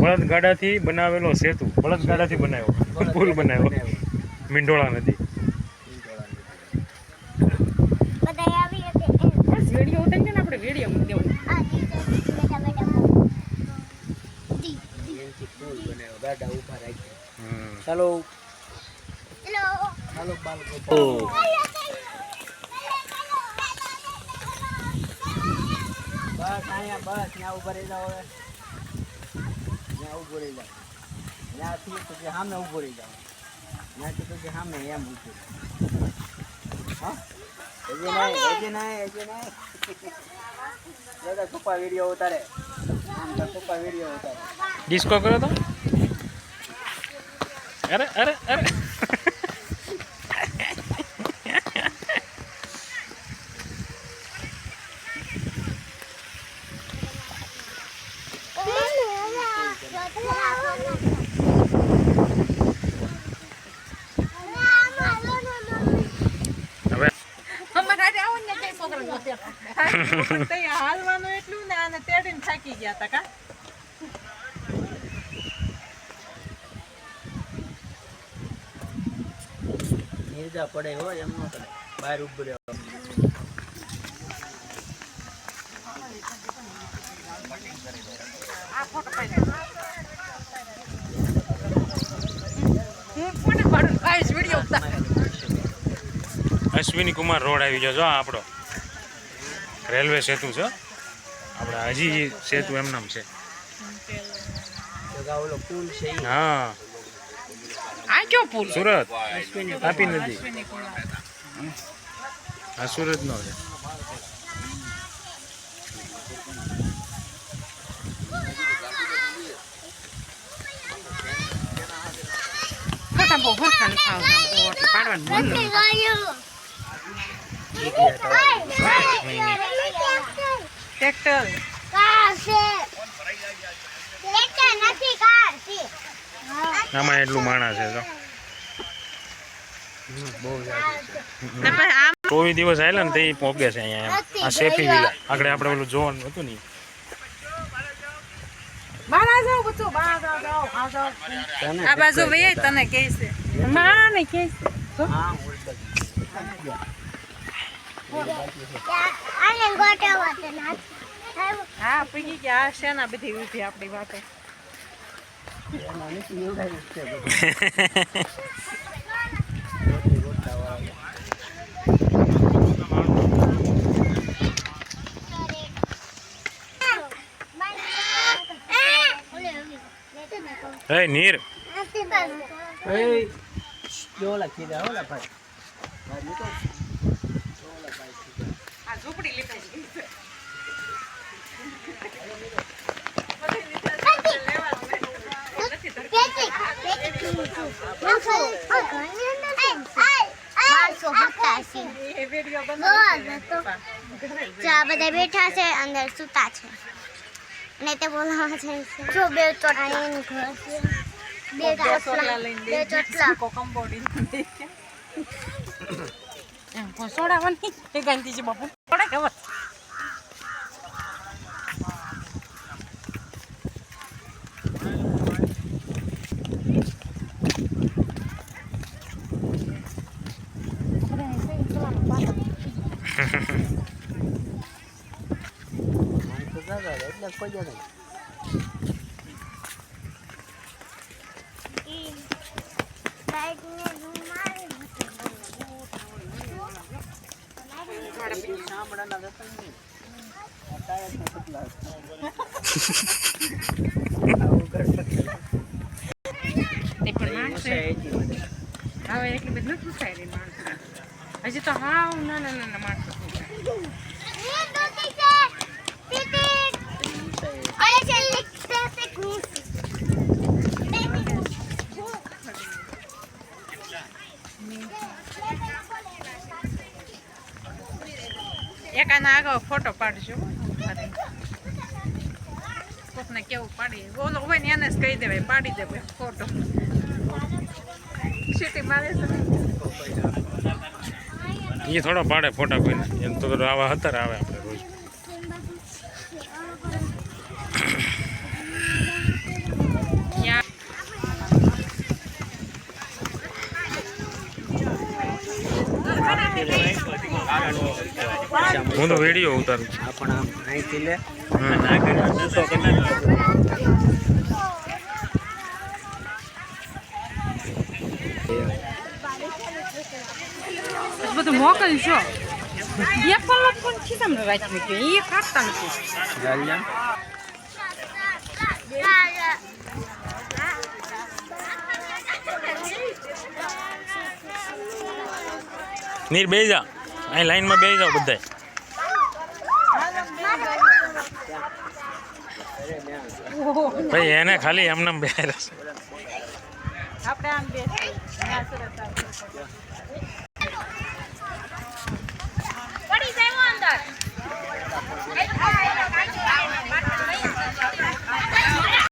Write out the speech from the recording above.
બળદગાડાથી બનાવેલો સેતુ, બળદગાડાથી બનાવ્યો પુલ બનાવ્યો મીંઢોળા નદી. ચાલો ચાલો બાળકો બસ અહીંયા બસ ત્યાં ઉભા રહી જાઓ. હવે ત્યાં ઉભો રહી જાઓ. ત્યાંથી પછી સામે ઉભો રહી જાઓ. ત્યાંથી પછી સામે એમ ઉભો. હા હજી નહીં દાદા કૃપા વિડીયો ઉતારે. કૃપા વિડીયો ઉતારે. ડિસ્કો કરો તો. અરે અરે અરે હાલવાનું એટલું ને આને તેડીને થાકી ગયા હતા કા. નિર્જા પડે હોય એમ ન પડે, બહાર ઉભું રહેવાનું. આ ફોટો પાડી હું ફોટો પાડું ગાઈસ વિડિયો ઉતાર. અશ્વિની કુમાર રોડ આવી ગયો જો આપણો રેલવે સેતુ છે. આપણે હજી સેતુ એમ નામ છે. પુલ છે. હા આ કયો પુલ? સુરત તાપી નદી. આ સુરત નો છે. ફોટા બહુ ભરખાને ખાવ પાડવાનું મન ટ્રેક્ટર આમાં એટલું માણસ છે તો બહુ 24 દિવસ આવેલા ને તે પોગે છે અહીંયા. આ સેફી વિલા આગળ આપણે ઓલું જોવાનું હતું ને. આ બાજુ વહી તને કહે છે માને કહે છે હા પીગી ગયા શેના બધી ઉભી આપણી વાતે. હે નીર જો લખી દે ઓલા ભાઈ. આ ઝૂંપડી લીધી છે. બધા બેઠા છે અંદર સુતા છે ને તે બોલાવા છે જો બે ચોટલા ઘર છે બે ચોટલા લઈને બે ચોટલા કોકંબોડી એમ સોડાવાની તે ગાંધી છે બાપુ સોડા ખબર એટલે કોઈ નહીં. સાંભળાના હજી તો હાવ નાના નાના માણસો થઈ ગયા. ये दो टीचर टीचर अरे चल लिखते हैं क्विज એક આના આગળ ફોટો પાડજો. કોકને કેવું પાડી બોલો હોય ને એને જ કહી દેવાય પાડી દેવાય ફોટો. સીટી મારે છે ને. એ થોડો પાડે ફોટા કોઈને એમ તો આવા હતા આવે આપણે રોજ યા હું તો વિડીયો ઉતારું છું. આપણ આમ અહીંથી લે હમ. આગળ નસો કે બધું મોકલજો. એક કલાક પણ ખિસ્સામાં રાખી મૂક્યો એ કાઢતા નથી. નીર બેસી જા અહીં લાઈનમાં બેસી જાઓ બધાય. ભાઈ એને ખાલી એમને બેસે આપણે આમ બે